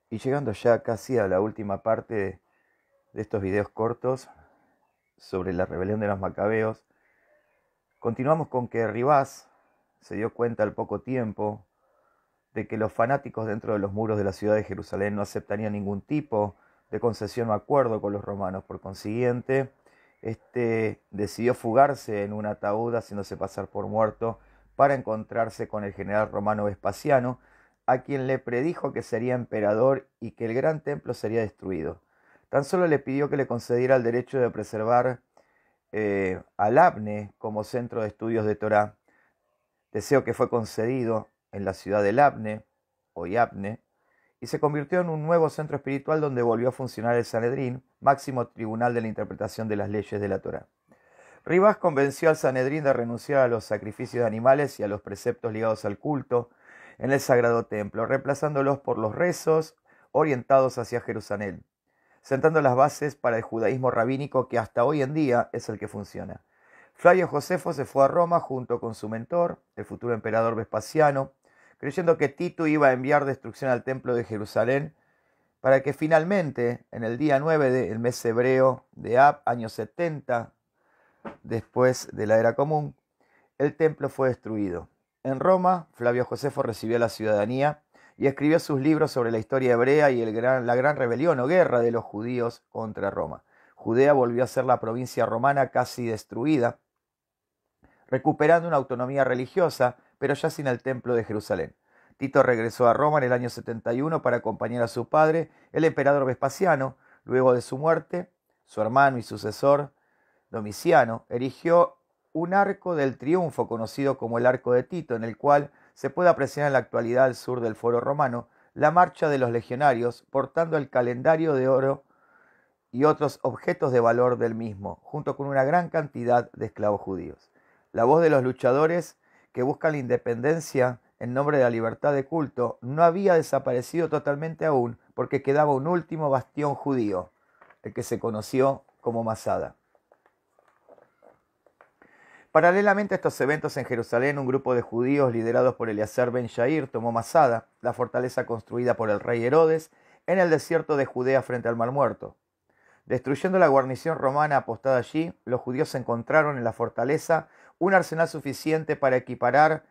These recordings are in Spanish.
Y llegando ya casi a la última parte de estos videos cortos sobre la rebelión de los macabeos, continuamos con que Ribás se dio cuenta al poco tiempo de que los fanáticos dentro de los muros de la ciudad de Jerusalén no aceptarían ningún tipo de concesión o acuerdo con los romanos. Por consiguiente, este decidió fugarse en un ataúd haciéndose pasar por muerto para encontrarse con el general romano Vespasiano, a quien le predijo que sería emperador y que el gran templo sería destruido. Tan solo le pidió que le concediera el derecho de preservar al Labne como centro de estudios de Torá, deseo que fue concedido en la ciudad de Labne, o Yabne, y se convirtió en un nuevo centro espiritual donde volvió a funcionar el Sanedrín, máximo tribunal de la interpretación de las leyes de la Torá. Ribás convenció al Sanedrín de renunciar a los sacrificios de animales y a los preceptos ligados al culto en el sagrado templo, reemplazándolos por los rezos orientados hacia Jerusalén, sentando las bases para el judaísmo rabínico que hasta hoy en día es el que funciona. Flavio Josefo se fue a Roma junto con su mentor, el futuro emperador Vespasiano, creyendo que Tito iba a enviar destrucción al templo de Jerusalén para que finalmente, en el día 9 del mes hebreo de Ab, año 70, después de la era común, el templo fue destruido. En Roma, Flavio Josefo recibió la ciudadanía y escribió sus libros sobre la historia hebrea y la gran rebelión o guerra de los judíos contra Roma. Judea volvió a ser la provincia romana casi destruida, recuperando una autonomía religiosa, pero ya sin el templo de Jerusalén. Tito regresó a Roma en el año 71 para acompañar a su padre, el emperador Vespasiano. Luego de su muerte, su hermano y sucesor, Domiciano, erigió un arco del triunfo conocido como el Arco de Tito, en el cual se puede apreciar en la actualidad al sur del Foro Romano la marcha de los legionarios portando el calendario de oro y otros objetos de valor del mismo, junto con una gran cantidad de esclavos judíos. La voz de los luchadores que buscan la independencia en nombre de la libertad de culto no había desaparecido totalmente aún, porque quedaba un último bastión judío, el que se conoció como Masada. Paralelamente a estos eventos en Jerusalén, un grupo de judíos liderados por Eliezer ben Yair tomó Masada, la fortaleza construida por el rey Herodes en el desierto de Judea frente al Mar Muerto. Destruyendo la guarnición romana apostada allí, los judíos encontraron en la fortaleza un arsenal suficiente para equipar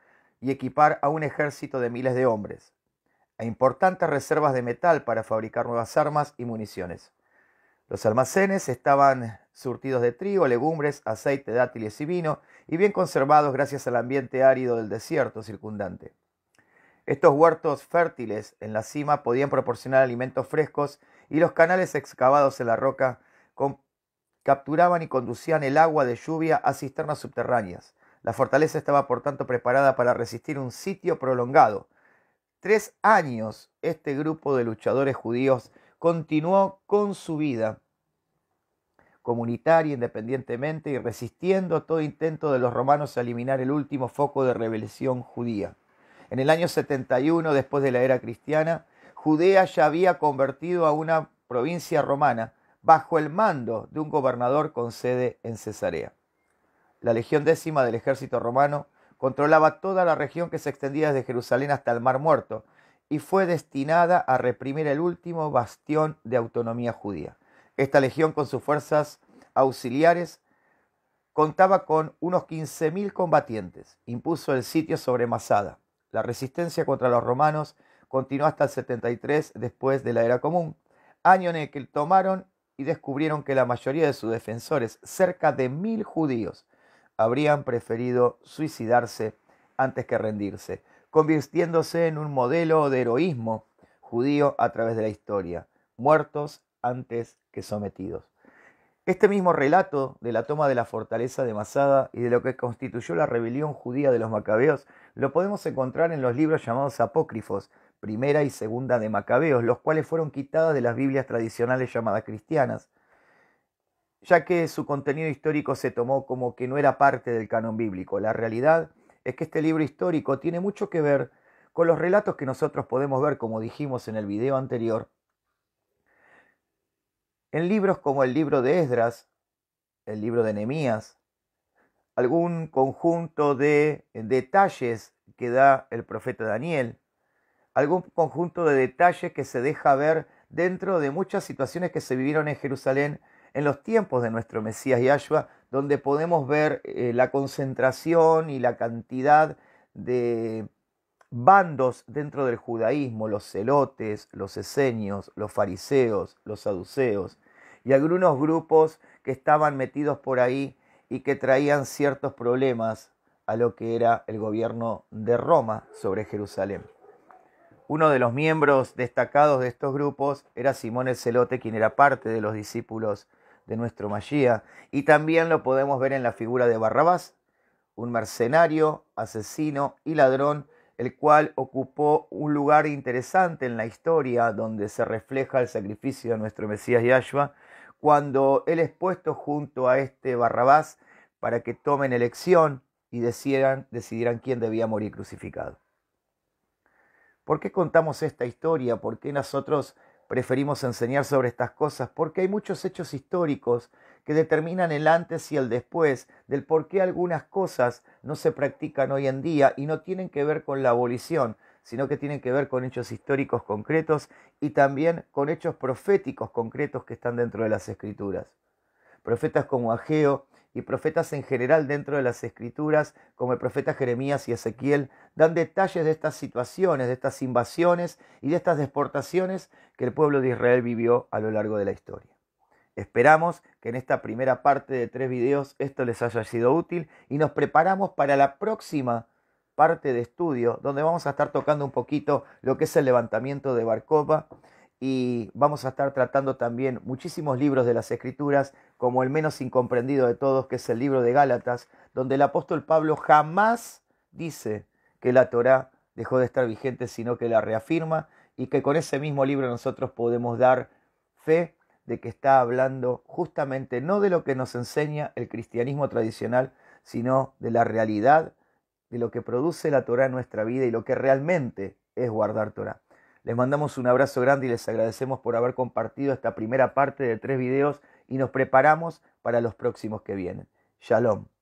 a un ejército de miles de hombres, e importantes reservas de metal para fabricar nuevas armas y municiones. Los almacenes estaban surtidos de trigo, legumbres, aceite, dátiles y vino, y bien conservados gracias al ambiente árido del desierto circundante. Estos huertos fértiles en la cima podían proporcionar alimentos frescos y los canales excavados en la roca capturaban y conducían el agua de lluvia a cisternas subterráneas. La fortaleza estaba por tanto preparada para resistir un sitio prolongado. 3 años este grupo de luchadores judíos continuó con su vida comunitaria independientemente y resistiendo todo intento de los romanos a eliminar el último foco de rebelión judía. En el año 71, después de la era cristiana, Judea ya había convertido a una provincia romana bajo el mando de un gobernador con sede en Cesarea. La legión décima del ejército romano controlaba toda la región que se extendía desde Jerusalén hasta el Mar Muerto y fue destinada a reprimir el último bastión de autonomía judía. Esta legión, con sus fuerzas auxiliares, contaba con unos 15.000 combatientes. Impuso el sitio sobre Masada. La resistencia contra los romanos continuó hasta el 73 después de la era común, año en el que tomaron y descubrieron que la mayoría de sus defensores, cerca de 1.000 judíos, habrían preferido suicidarse antes que rendirse, convirtiéndose en un modelo de heroísmo judío a través de la historia, muertos antes que sometidos. Este mismo relato de la toma de la fortaleza de Masada y de lo que constituyó la rebelión judía de los macabeos lo podemos encontrar en los libros llamados apócrifos, primera y segunda de Macabeos, los cuales fueron quitadas de las Biblias tradicionales llamadas cristianas, ya que su contenido histórico se tomó como que no era parte del canon bíblico. La realidad es que este libro histórico tiene mucho que ver con los relatos que nosotros podemos ver, como dijimos en el video anterior, en libros como el libro de Esdras, el libro de Nehemías, algún conjunto de detalles que da el profeta Daniel, algún conjunto de detalles que se deja ver dentro de muchas situaciones que se vivieron en Jerusalén en los tiempos de nuestro Mesías Yahshua, donde podemos ver la concentración y la cantidad de bandos dentro del judaísmo, los celotes, los esenios, los fariseos, los saduceos, y algunos grupos que estaban metidos por ahí y que traían ciertos problemas a lo que era el gobierno de Roma sobre Jerusalén. Uno de los miembros destacados de estos grupos era Simón el Celote, quien era parte de los discípulos de nuestro Mashiach, y también lo podemos ver en la figura de Barrabás, un mercenario, asesino y ladrón, el cual ocupó un lugar interesante en la historia donde se refleja el sacrificio de nuestro Mesías Yahshua, cuando él es puesto junto a este Barrabás para que tomen elección y decidieran quién debía morir crucificado. ¿Por qué contamos esta historia? ¿Por qué nosotros preferimos enseñar sobre estas cosas? Porque hay muchos hechos históricos que determinan el antes y el después del por qué algunas cosas no se practican hoy en día y no tienen que ver con la abolición, sino que tienen que ver con hechos históricos concretos y también con hechos proféticos concretos que están dentro de las Escrituras. Profetas como Ageo y profetas en general dentro de las Escrituras, como el profeta Jeremías y Ezequiel, dan detalles de estas situaciones, de estas invasiones y de estas deportaciones que el pueblo de Israel vivió a lo largo de la historia. Esperamos que en esta primera parte de 3 videos esto les haya sido útil y nos preparamos para la próxima parte de estudio, donde vamos a estar tocando un poquito lo que es el levantamiento de Bar Kokhba, y vamos a estar tratando también muchísimos libros de las Escrituras, como el menos incomprendido de todos, que es el libro de Gálatas, donde el apóstol Pablo jamás dice que la Torá dejó de estar vigente, sino que la reafirma, y que con ese mismo libro nosotros podemos dar fe de que está hablando justamente no de lo que nos enseña el cristianismo tradicional, sino de la realidad de lo que produce la Torá en nuestra vida y lo que realmente es guardar Torá. Les mandamos un abrazo grande y les agradecemos por haber compartido esta primera parte de 3 videos y nos preparamos para los próximos que vienen. Shalom.